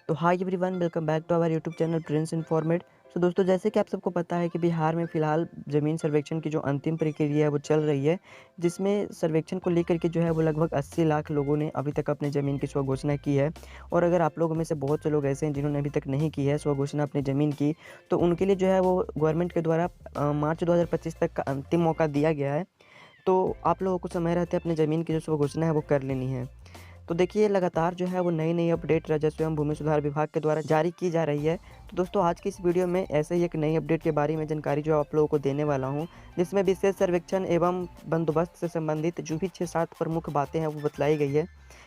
तो hi everyone, welcome back to our YouTube channel Prince Informate. तो दोस्तों, जैसे कि आप सबको पता है कि बिहार में फ़िलहाल ज़मीन सर्वेक्षण की जो अंतिम प्रक्रिया है वो चल रही है, जिसमें सर्वेक्षण को लेकर के जो है वो लगभग 80 लाख लोगों ने अभी तक अपनी ज़मीन की स्वघोषणा की है। और अगर आप लोगों में से बहुत से लोग ऐसे हैं जिन्होंने अभी तक नहीं की है स्वघोषणा अपनी ज़मीन की, तो उनके लिए जो है वो गवर्नमेंट के द्वारा मार्च 2025 तक का अंतिम मौका दिया गया है। तो आप लोगों को समय रहते अपनी ज़मीन की जो स्वघोषणा है वो कर लेनी है। तो देखिए, लगातार जो है वो नई-नई अपडेट राजस्व एवं भूमि सुधार विभाग के द्वारा जारी की जा रही है। तो दोस्तों, आज की इस वीडियो में ऐसे ही एक नई अपडेट के बारे में जानकारी जो आप लोगों को देने वाला हूँ, जिसमें विशेष सर्वेक्षण एवं बंदोबस्त से संबंधित जो भी 6-7 प्रमुख बातें हैं वो बतलाई गई है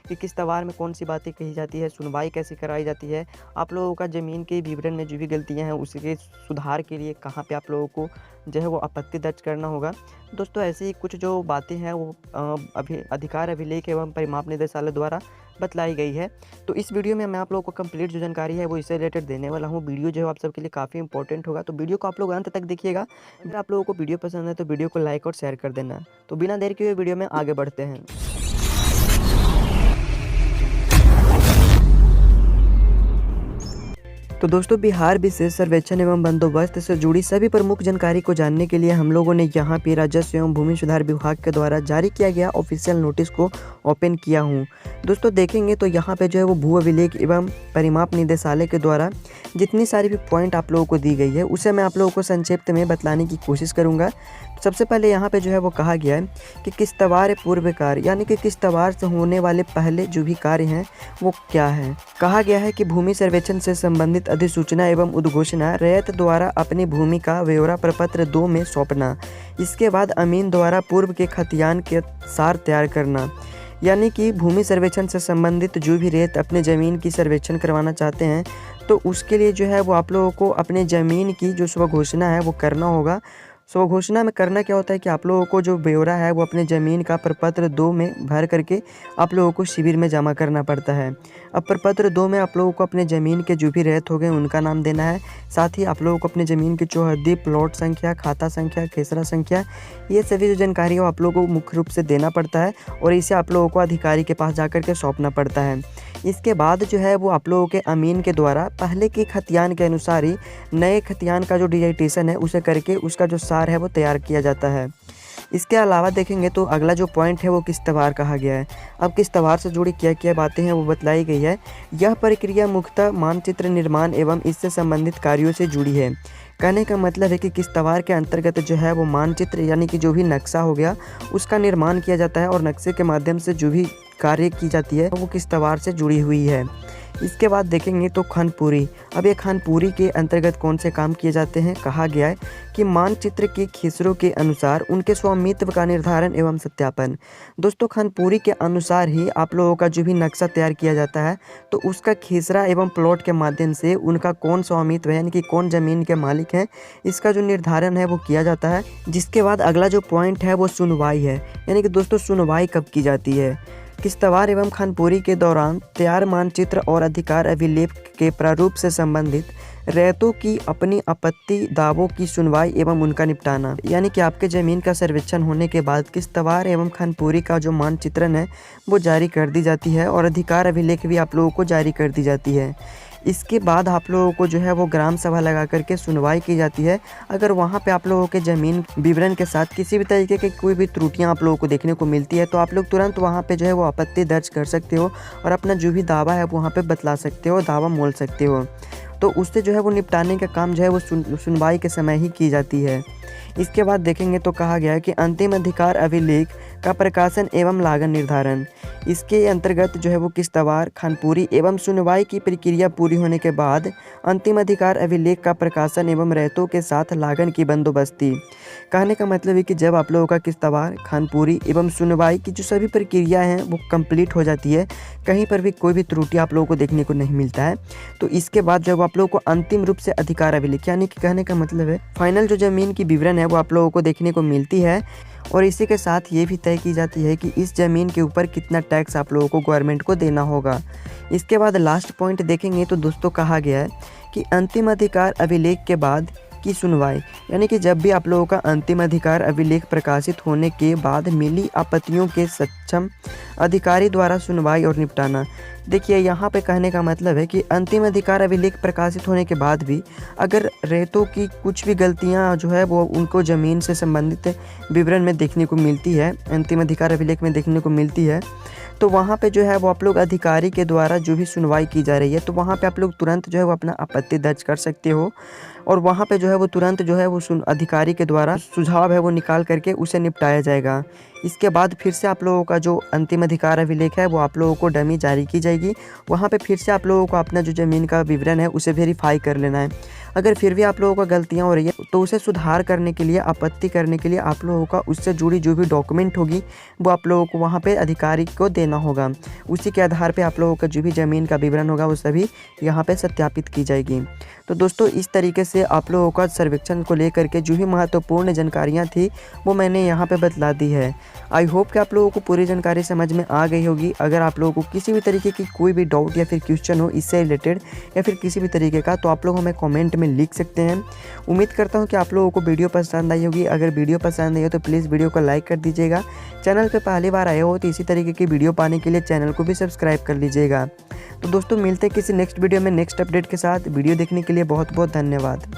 कि किस त्योहार में कौन सी बातें कही जाती है, सुनवाई कैसे कराई जाती है, आप लोगों का ज़मीन के विवरण में जो भी गलतियाँ हैं उसके सुधार के लिए कहाँ पे आप लोगों को जो है वो आपत्ति दर्ज करना होगा। दोस्तों, ऐसी ही कुछ जो बातें हैं वो अभी अधिकार अभिलेख एवं परिमाप निदेशालय द्वारा बतलाई गई है। तो इस वीडियो में मैं आप लोगों को कंप्लीट जो जानकारी है वो इससे रिलेटेड देने वाला हूँ। वीडियो जो है आप सबके लिए काफ़ी इंपॉर्टेंट होगा, तो वीडियो को आप लोग अंत तक देखिएगा। अगर आप लोगों को वीडियो पसंद है तो वीडियो को लाइक और शेयर कर देना। तो बिना देर किए हुए वीडियो में आगे बढ़ते हैं। तो दोस्तों, बिहार विशेष सर्वेक्षण एवं बंदोबस्त से जुड़ी सभी प्रमुख जानकारी को जानने के लिए हम लोगों ने यहाँ पे राजस्व एवं भूमि सुधार विभाग के द्वारा जारी किया गया ऑफिशियल नोटिस को ओपन किया हूँ। दोस्तों, देखेंगे तो यहाँ पे जो है वो भू अभिलेख एवं परिमाप निदेशालय के द्वारा जितनी सारी भी पॉइंट आप लोगों को दी गई है उसे मैं आप लोगों को संक्षिप्त में बतलाने की कोशिश करूँगा। सबसे पहले यहाँ पे जो है वो कहा गया है कि किस त्योहार पूर्व कार्य, यानी कि किस त्योहार से होने वाले पहले जो भी कार्य हैं वो क्या है। कहा गया है कि भूमि सर्वेक्षण से संबंधित अधिसूचना एवं उद्घोषणा रैयत द्वारा अपनी भूमि का ब्यौरा प्रपत्र 2 में सौंपना। इसके बाद अमीन द्वारा पूर्व के खतियान के सार तैयार करना। यानी कि भूमि सर्वेक्षण से संबंधित जो भी रेत अपने ज़मीन की सर्वेक्षण करवाना चाहते हैं तो उसके लिए जो है वो आप लोगों को अपने ज़मीन की जो स्वघोषणा है वो करना होगा। स्वघोषणा में करना क्या होता है कि आप लोगों को जो ब्यौरा है वो अपने ज़मीन का प्रपत्र 2 में भर करके आप लोगों को शिविर में जमा करना पड़ता है। अब प्रपत्र 2 में आप लोगों को अपने ज़मीन के जो भी रैयत हो गए उनका नाम देना है। साथ ही आप लोगों को अपने ज़मीन की चौहद्दी, प्लॉट संख्या, खाता संख्या, खेसरा संख्या, ये सभी जो जानकारी है वो आप लोगों को मुख्य रूप से देना पड़ता है और इसे आप लोगों को अधिकारी के पास जाकर के सौंपना पड़ता है। इसके बाद जो है वो आप लोगों के अमीन के द्वारा पहले के खतियान के अनुसार ही नए खतियान का जो डिजाइटेशन है उसे करके उसका जो सार है वो तैयार किया जाता है। इसके अलावा देखेंगे तो अगला जो पॉइंट है वो किस त्योहार कहा गया है। अब किस त्योहार से जुड़ी क्या क्या बातें हैं वो बतलाई गई है। यह प्रक्रिया मुख्यतः मानचित्र निर्माण एवं इससे संबंधित कार्यों से जुड़ी है। कहने का मतलब है कि किस त्योहार के अंतर्गत जो है वो मानचित्र यानी कि जो भी नक्शा हो गया उसका निर्माण किया जाता है और नक्शे के माध्यम से जो भी कार्य की जाती है वो किस त्योहार से जुड़ी हुई है। इसके बाद देखेंगे तो खानपुरी। अब ये खानपुरी के अंतर्गत कौन से काम किए जाते हैं। कहा गया है कि मानचित्र के खीसरों के अनुसार उनके स्वामित्व का निर्धारण एवं सत्यापन। दोस्तों, खानपुरी के अनुसार ही आप लोगों का जो भी नक्शा तैयार किया जाता है तो उसका खीसरा एवं प्लॉट के माध्यम से उनका कौन स्वामित्व है, यानी कि कौन ज़मीन के मालिक हैं, इसका जो निर्धारण है वो किया जाता है। जिसके बाद अगला जो पॉइंट है वो सुनवाई है। यानी कि दोस्तों, सुनवाई कब की जाती है। किस त्योहार एवं खानपुरी के दौरान तैयार मानचित्र और अधिकार अभिलेख के प्रारूप से संबंधित रैयतों की अपनी आपत्ति दावों की सुनवाई एवं उनका निपटाना। यानी कि आपके ज़मीन का सर्वेक्षण होने के बाद किस त्योहार एवं खानपुरी का जो मानचित्रण है वो जारी कर दी जाती है और अधिकार अभिलेख भी आप लोगों को जारी कर दी जाती है। इसके बाद आप लोगों को जो है वो ग्राम सभा लगा करके सुनवाई की जाती है। अगर वहाँ पे आप लोगों के ज़मीन विवरण के साथ किसी भी तरीके की कोई भी त्रुटियाँ आप लोगों को देखने को मिलती है तो आप लोग तुरंत वहाँ पे जो है वो आपत्ति दर्ज कर सकते हो और अपना जो भी दावा है वहाँ पे बतला सकते हो, दावा मोल सकते हो। तो उससे जो है वो निपटाने का काम जो है वो सुनवाई के समय ही की जाती है। इसके बाद देखेंगे तो कहा गया है कि अंतिम अधिकार अभिलेख का प्रकाशन एवं लागत निर्धारण। इसके अंतर्गत जो है वो किस त्योहार, खानपुरी एवं सुनवाई की प्रक्रिया पूरी होने के बाद अंतिम अधिकार अभिलेख का प्रकाशन एवं रैयतों के साथ लागत की बंदोबस्ती। कहने का मतलब है कि जब आप लोगों का किस त्योहार, खानपुरी एवं सुनवाई की जो सभी प्रक्रिया हैं वो कंप्लीट हो जाती है, कहीं पर भी कोई भी त्रुटि आप लोगों को देखने को नहीं मिलता है, तो इसके बाद जब आप लोगों को अंतिम रूप से अधिकार अभिलेख, यानी कि कहने का मतलब है फाइनल जो ज़मीन की विवरण है वो आप लोगों को देखने को मिलती है और इसी के साथ ये भी तय की जाती है कि इस ज़मीन के ऊपर कितना टैक्स आप लोगों को गवर्नमेंट को देना होगा। इसके बाद लास्ट पॉइंट देखेंगे तो दोस्तों, कहा गया है कि अंतिम अधिकार अभिलेख के बाद की सुनवाई, यानी कि जब भी आप लोगों का अंतिम अधिकार अभिलेख प्रकाशित होने के बाद मिली आपत्तियों के सक्षम अधिकारी द्वारा सुनवाई और निपटाना। देखिए यहाँ पे कहने का मतलब है कि अंतिम अधिकार अभिलेख प्रकाशित होने के बाद भी अगर रेतों की कुछ भी गलतियाँ जो है वो उनको ज़मीन से संबंधित विवरण में देखने को मिलती है, अंतिम अधिकार अभिलेख में देखने को मिलती है, तो वहाँ पे जो है वो आप लोग अधिकारी के द्वारा जो भी सुनवाई की जा रही है, तो वहाँ पे आप लोग तुरंत जो है वो अपना आपत्ति दर्ज कर सकते हो और वहाँ पे जो है वो तुरंत जो है वो अधिकारी के द्वारा सुझाव है वो निकाल करके उसे निपटाया जाएगा। इसके बाद फिर से आप लोगों का जो अंतिम अधिकार अभिलेख है वो आप लोगों को डमी जारी की जाएगी। वहाँ पे फिर से आप लोगों को अपना जो ज़मीन का विवरण है उसे वेरीफाई कर लेना है। अगर फिर भी आप लोगों का गलतियाँ हो रही है तो उसे सुधार करने के लिए, आपत्ति करने के लिए आप लोगों का उससे जुड़ी जो भी डॉक्यूमेंट होगी वो आप लोगों को वहाँ पे अधिकारी को देना होगा। उसी के आधार पे आप लोगों का जो भी ज़मीन का विवरण होगा वो सभी यहाँ पे सत्यापित की जाएगी। तो दोस्तों इस तरीके से आप लोगों का सर्वेक्षण को लेकर के जो भी महत्वपूर्ण जानकारियाँ थी वो मैंने यहाँ पे बतला दी है। आई होप कि आप लोगों को पूरी जानकारी समझ में आ गई होगी। अगर आप लोगों को किसी भी तरीके की कोई भी डाउट या फिर क्वेश्चन हो इससे रिलेटेड या फिर किसी भी तरीके का, तो आप लोग हमें कमेंट में लिख सकते हैं। उम्मीद करता हूँ कि आप लोगों को वीडियो पसंद आई होगी। अगर वीडियो पसंद आई हो तो प्लीज़ वीडियो को लाइक कर दीजिएगा। चैनल पर पहली बार आए हो तो इसी तरीके की वीडियो पाने के लिए चैनल को भी सब्सक्राइब कर लीजिएगा। तो दोस्तों मिलते हैं किसी नेक्स्ट वीडियो में नेक्स्ट अपडेट के साथ। वीडियो देखने के लिए बहुत बहुत धन्यवाद।